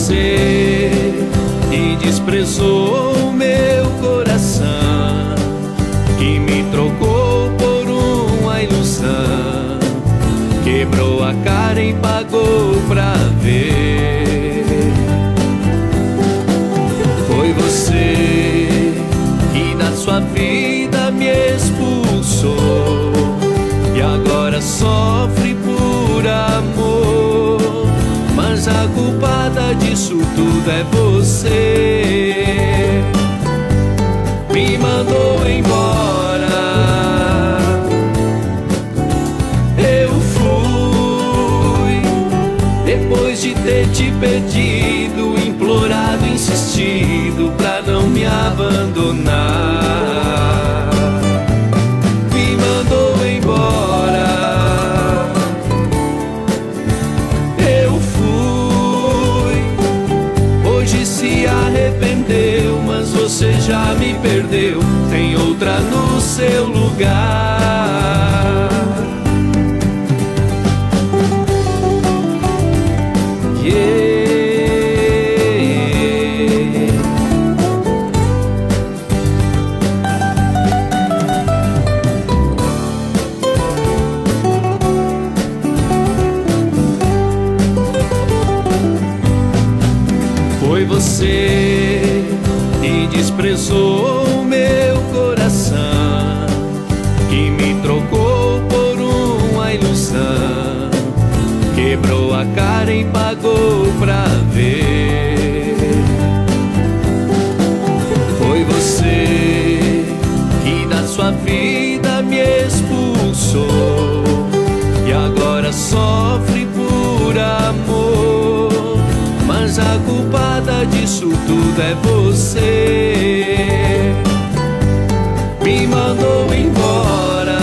você que desprezou o meu coração, que me trocou por uma ilusão, quebrou a cara e pagou pra ver. Foi você que da sua vida me expulsou e agora sofre por amor, mas a culpada disso tudo é você. Me mandou embora, eu fui, depois de ter te pedido, implorado, insistido pra não me abandonar. Me mandou embora, eu fui, hoje se arrependeu, mas você já me perdeu, tem outra no seu lugar. Yeah. Foi você que desprezou o meu coração, que me trocou por uma ilusão, quebrou a cara e pagou pra ver. Foi você que da sua vida me expulsou e agora sofre por amor, mas a culpada disso tudo é você. Me mandou embora,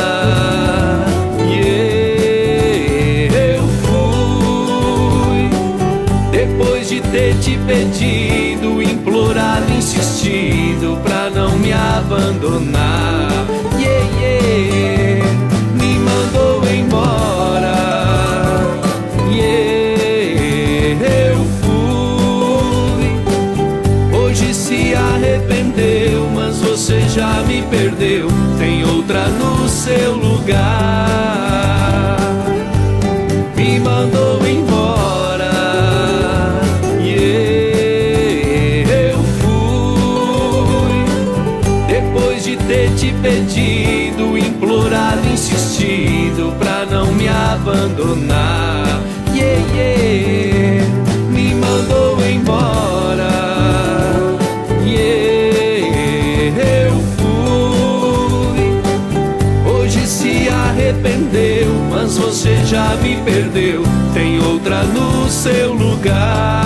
yeah, eu fui, depois de ter te pedido, implorado, insistido pra não me abandonar. Yeah, yeah, me mandou embora, yeah, eu fui, hoje se arrependeu, mas você já me perdeu, tem outra no seu lugar. Me mandou embora, yeah, eu fui, depois de ter te pedido, implorado, insistido pra não me abandonar. Yeah, yeah, me mandou embora, yeah, eu fui, hoje se arrependeu, mas você já me perdeu, tem outra no seu lugar.